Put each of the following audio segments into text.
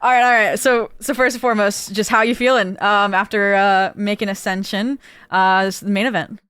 All right. So first and foremost, just how you feeling after making Ascension? This is the main event.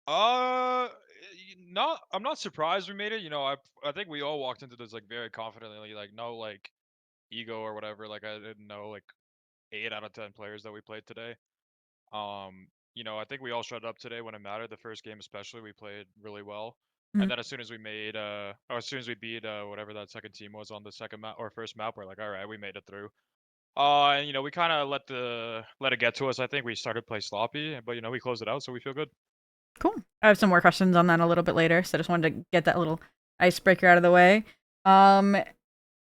Uh, not. I'm not surprised we made it. I think we all walked into this like very confidently, like no like ego or whatever. Like I didn't know like 8 out of 10 players that we played today. I think we all showed up today when it mattered. The first game especially, we played really well. And Mhm. then as soon as we made or as soon as we beat whatever that second team was on the second map or first map, we're like, all right, we made it through. And we kind of let it get to us. I think we started to play sloppy, but we closed it out, so we feel good. Cool. I have some more questions on that a little bit later, so I just wanted to get that little icebreaker out of the way. Um,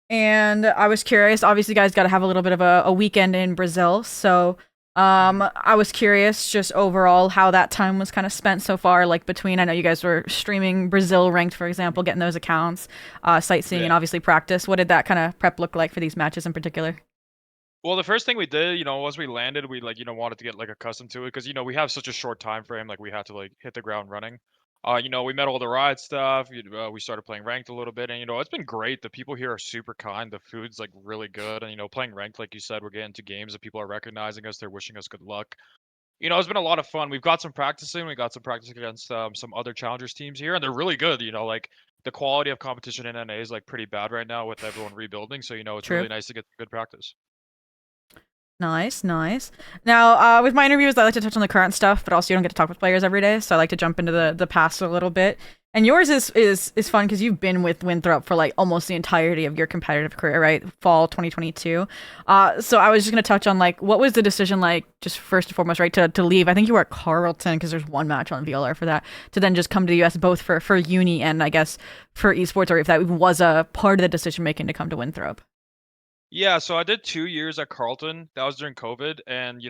and I was curious. Obviously, you guys got to have a little bit of a weekend in Brazil, so Mhm. I was curious just overall how that time was kind of spent so far. Like between, I know you guys were streaming Brazil ranked, for example, getting those accounts, sightseeing, and Yeah. obviously practice. What did that kind of prep look like for these matches in particular? Well, the first thing we did, once we landed, we like, wanted to get like accustomed to it because we have such a short time frame. Like we had to like hit the ground running. We met all the ride stuff. We started playing ranked a little bit, and it's been great. The people here are super kind. The food's like really good, and playing ranked, like you said, we're getting to games and people are recognizing us. They're wishing us good luck. It's been a lot of fun. We've got some practicing. We got some practice against some other challengers teams here, and they're really good. Like the quality of competition in NA is like pretty bad right now with everyone rebuilding. So it's True. really nice to get good practice. Nice, nice. Now, with my interviews, I like to touch on the current stuff, but also you don't get to talk with players every day, so I like to jump into the past a little bit. And yours is fun because you've been with Winthrop for like almost the entirety of your competitive career, right? Fall 2022. So I was just gonna touch on like what was the decision like, just first and foremost, right, to leave. I think you were at Carleton because there's one match on VLR for that. To then just come to the US both for uni and I guess for esports, or if that was a part of the decision making to come to Winthrop. Yeah, so I did 2 years at Carleton. That was during COVID, and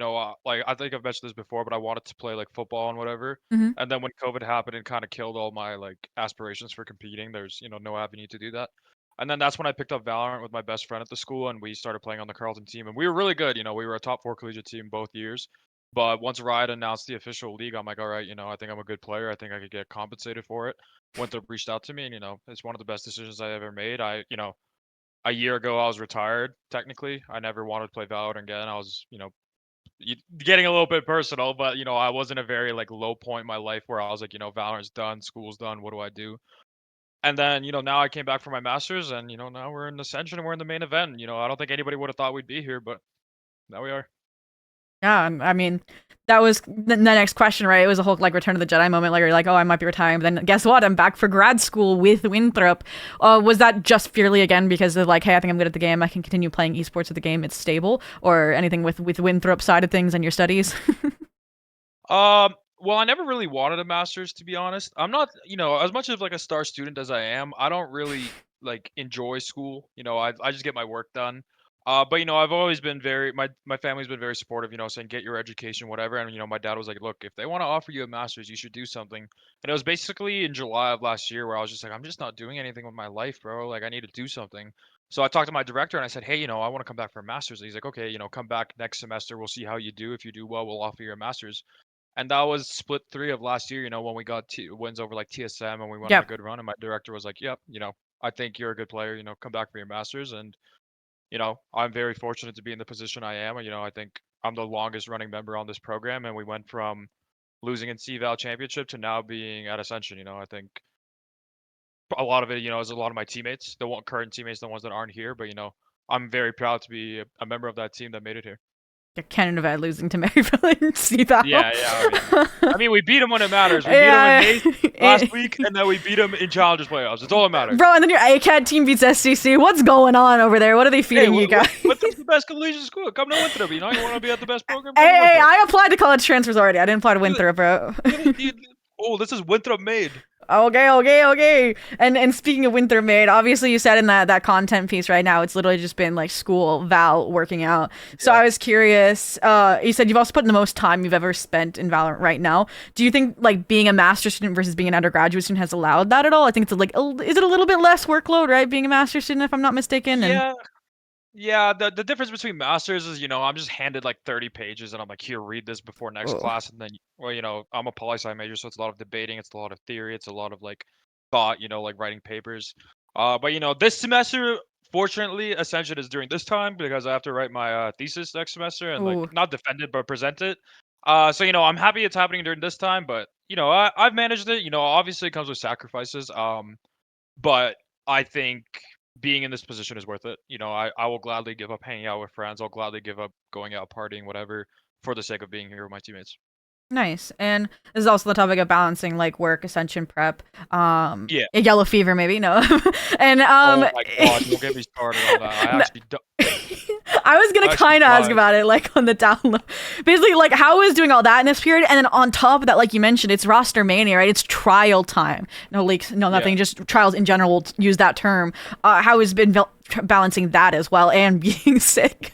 like I think I've mentioned this before, but I wanted to play like football and whatever. Mm-hmm. And then when COVID happened, it kind of killed all my like aspirations for competing. There's no avenue to do that. And then that's when I picked up Valorant with my best friend at the school, and we started playing on the Carleton team, and we were really good. We were a top four collegiate team both years. But once Riot announced the official league, I'm like, all right, I think I'm a good player. I think I could get compensated for it. Winthrop reached out to me, and it's one of the best decisions I ever made. A year ago I was retired technically. I never wanted to play Valorant again. I was, getting a little bit personal, but I was in a very like low point in my life where I was like, Valorant's done, school's done, what do I do? And then, now I came back for my masters and now we're in Ascension and we're in the main event. I don't think anybody would have thought we'd be here, but now we are. Yeah, I mean, that was the next question, right? It was a whole like Return of the Jedi moment, like you're like, oh, I might be retiring, but then guess what? I'm back for grad school with Winthrop. Was that just purely again because of like, hey, I think I'm good at the game, I can continue playing esports at the game, it's stable, or anything with Winthrop side of things and your studies? Well, I never really wanted a master's to be honest. I'm not, as much of like a star student as I am, I don't really like enjoy school. I just get my work done. But I've always been my family's been very supportive, saying get your education, whatever. And my dad was like, look, if they want to offer you a master's, you should do something. And it was basically in July of last year where I was just like, I'm just not doing anything with my life, bro. Like I need to do something. So I talked to my director and I said, hey, I want to come back for a master's. And he's like, okay, come back next semester. We'll see how you do. If you do well, we'll offer you a master's. And that was split three of last year, when we got wins over like TSM and we went on a Yep. good run. And my director was like, yep, I think you're a good player, come back for your masters. And, I'm very fortunate to be in the position I am. And, I think I'm the longest running member on this program. And we went from losing in CVAL championship to now being at Ascension. I think a lot of it, is a lot of my teammates, current teammates, the ones that aren't here. But, I'm very proud to be a member of that team that made it here. Canada losing to Maryville and CVAL. Yeah, yeah. I mean, we beat him when it matters. We beat him in Yeah. Mace last week, and then we beat him in Challengers playoffs. It's all that matters. Bro, and then your ACAD team beats SCC. What's going on over there? What are they Hey, feeding you guys? Winthrop's the best collegiate school. Come to Winthrop. You want to be at the best program? Hey, Come to hey, Winthrop. I applied to college transfers already. I didn't apply to You, Winthrop, bro. you, oh, this is Winthrop made. Okay, okay, okay. And speaking of Winter Maid, obviously you said in that content piece right now, it's literally just been like school, Val, working out. So Yeah. I was curious. You said you've also put in the most time you've ever spent in Valorant right now. Do you think like being a master's student versus being an undergraduate student has allowed that at all? I think it's like, is it a little bit less workload, right? Being a master's student, if I'm not mistaken, and Yeah. Yeah, the difference between masters is, I'm just handed like 30 pages and I'm like, here, read this before next oh, class. And then, well, I'm a poli sci major, so it's a lot of debating, it's a lot of theory, it's a lot of like thought, like writing papers. But this semester Fortunately, Ascension is during this time because I have to write my thesis next semester and like Ooh, not defend it but present it. So I'm happy it's happening during this time, but I've managed it. Obviously it comes with sacrifices. But I think being in this position is worth it. I will gladly give up hanging out with friends. I'll gladly give up going out partying, whatever, for the sake of being here with my teammates. nice. And this is also the topic of balancing like work, Ascension prep, Yeah. yellow fever maybe, no. And Oh my god, don't get me started on that. no, I was I gonna actually kind of ask died. about it, like on the download. Basically, like how is doing all that in this period, and then on top of that, like you mentioned, it's roster mania, right? It's trial time. No leaks, no nothing, Yeah. just trials in general. We'll use that term. How has been balancing that as well and being sick?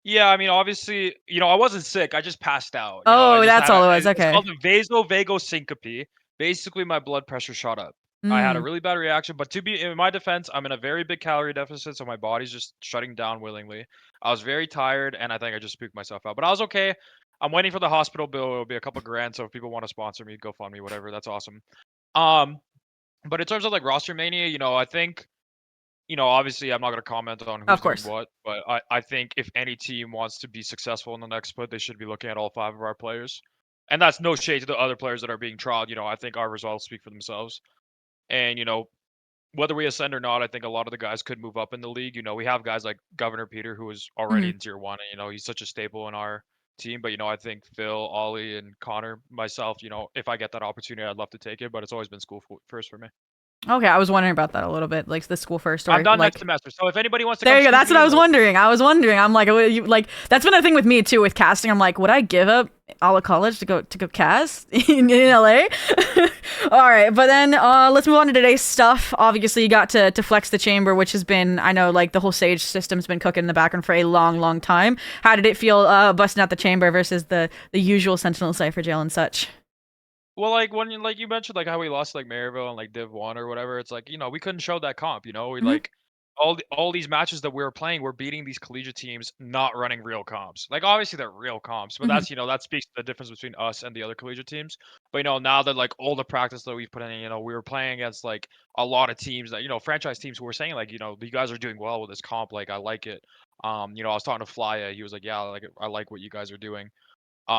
Yeah, I mean, obviously, I wasn't sick. I just passed out. I Oh, just that's had all it was. it's Okay. called a vasovagal syncope. Basically, my blood pressure shot up. I had a Mm. really bad reaction, but to be in my defense, I'm in a very big calorie deficit, so my body's just shutting down willingly. I was very tired, and I think I just spooked myself out. But I was okay. I'm waiting for the hospital bill. It'll be a couple grand, so if people want to sponsor me, go fund me, whatever. That's awesome. Um, but in terms of like roster mania, I think obviously I'm not going to comment on Of who's doing course. what, but I think if any team wants to be successful in the next split, they should be looking at all five of our players. And that's no shade to the other players that are being trialed. I think our results speak for themselves. And, whether we ascend or not, I think a lot of the guys could move up in the league. We have guys like Governor Peter, who is already Mhm. in tier one, and, he's such a staple in our team. But, I think Phil, Ollie, and Connor, myself, if I get that opportunity, I'd love to take it. But it's always been school first for me. Okay, I was wondering about that a little bit, like the school first I'm story. done next Like, semester. So if anybody wants to there come you go. shoot That's what I me, was like, wondering. I'm like, like that's been a thing with me too with casting. I'm like, would I give up all of college to go cast in LA? All right, but then let's move on to today's stuff. Obviously, you got to flex the chamber, which has been, I know, like the whole Sage system's been cooking in the background for a long time. How did it feel busting out the chamber versus the usual Sentinel cipher jail and such? well, like when you mentioned like how we lost like Maryville and like Div 1 or whatever, it's like, we couldn't show that comp, we Hmm. like all these matches that we were playing, we're beating these collegiate teams not running real comps. Like obviously they're real comps, but Hmm. that speaks to the difference between us and the other collegiate teams. But now that like all the practice that we've put in, we were playing against like a lot of teams that, franchise teams who were saying like, you guys are doing well with this comp, like I like it. I was talking to Flya, he was like, yeah, like I like what you guys are doing.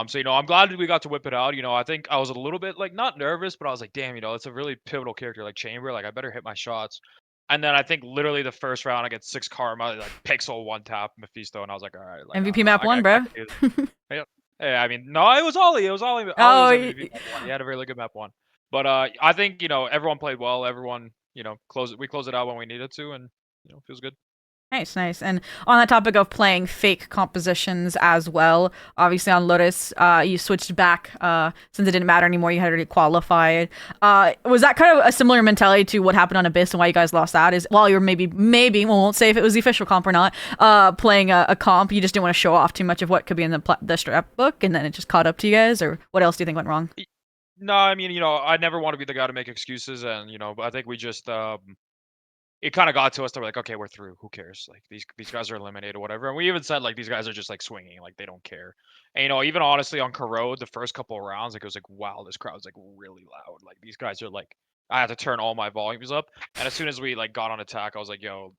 So I'm glad we got to whip it out. I think I was a little bit like not nervous, but I was like, damn, it's a really pivotal character like Chamber. Like I better hit my shots. And then I think literally the first round I get 6 karma, like pixel one tap Mephisto, and I was like, all right, like MVP map one, I bro. can do this. Yeah. Yeah, I mean, no, it was Ollie. It was Ollie. Ollie Oh, was MVP map one. He had a really good map one. But I think everyone played well. Everyone we closed it out when we needed to, and feels good. nice, nice. And on that topic of playing fake compositions as well, obviously on Lotus, you switched back since it didn't matter anymore. You had already qualified. Was that kind of a similar mentality to what happened on Abyss and why you guys lost that? Is while you were maybe, we won't say if it was the official comp or not, playing a comp, you just didn't want to show off too much of what could be in the strap book, and then it just caught up to you guys, or what else do you think went wrong? No, I mean, I never want to be the guy to make excuses, and but I think we just it kind of got to us that we're like, okay, we're through. Who cares? Like these guys are eliminated, or whatever. And we even said like these guys are just like swinging, like they don't care. And even honestly on Corrode, the first couple of rounds, like it was like, wow, this crowd's like really loud. Like these guys are like, I had to turn all my volumes up. And as soon as we like got on attack, I was like, yo,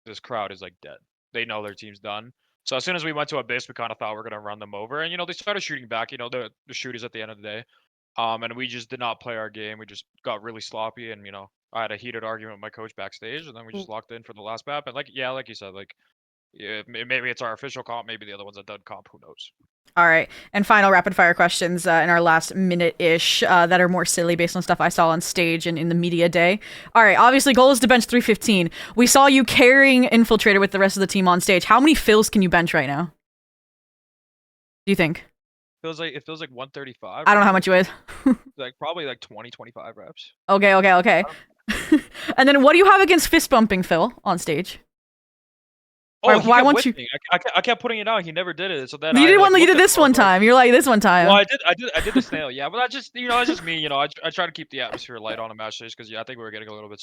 this crowd is like dead. They know their team's done. So as soon as we went to Abyss, we kind of thought we are gonna run them over. And they started shooting back. The shooters at the end of the day. And we just did not play our game. We just got really sloppy, and I had a heated argument with my coach backstage, and then we just locked in for the last map. And like, yeah, like you said, like, yeah, maybe it's our official comp, maybe the other one's a dud comp. Who knows? All right. And final rapid fire questions in our last minute ish that are more silly based on stuff I saw on stage and in the media day. All right. Obviously, goal is to bench 315. We saw you carrying Infiltrator with the rest of the team on stage. How many fills can you bench right now? Do you think? It feels like 135. I don't know how Right? much you weigh. Like probably like 20, 25 reps. Okay. And then what do you have against fist bumping Phil on stage? Oh, he Why kept won't you? whipping. I kept putting it out. He never did it. So then You I did like one. You looked did at this the one report. time. You're like this one Well, time. I did the snail. Yeah, but that's just that's just me. I try to keep the atmosphere light on a match stage because I think we were getting a little bit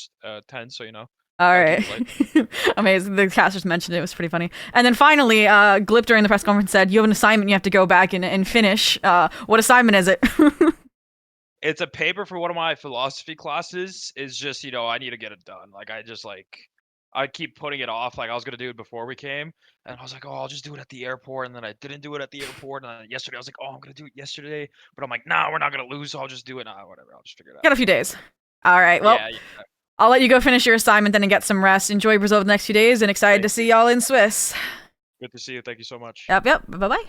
tense. So All gotta keep right. it light. Amazing. The casters mentioned it. It was pretty funny. And then finally, Glip during the press conference said, you have an assignment you have to go back and finish. What assignment is it? It's a paper for one of my philosophy classes. It's just, I need to get it done. Like I just like I keep putting it off. Like I was gonna do it before we came, and I was like, oh, I'll just do it at the airport, and then I didn't do it at the airport. And then yesterday I was like, oh, I'm gonna do it yesterday, but I'm like, nah, we're not gonna lose, so I'll just do it. Nah, whatever, I'll just figure it out. Got a few days. All right. Well, Yeah, yeah. I'll let you go finish your assignment then and get some rest. Enjoy Brazil the next few days, and excited to see y'all in Swiss. Good to see you. Thank you so much. Yep. Bye bye.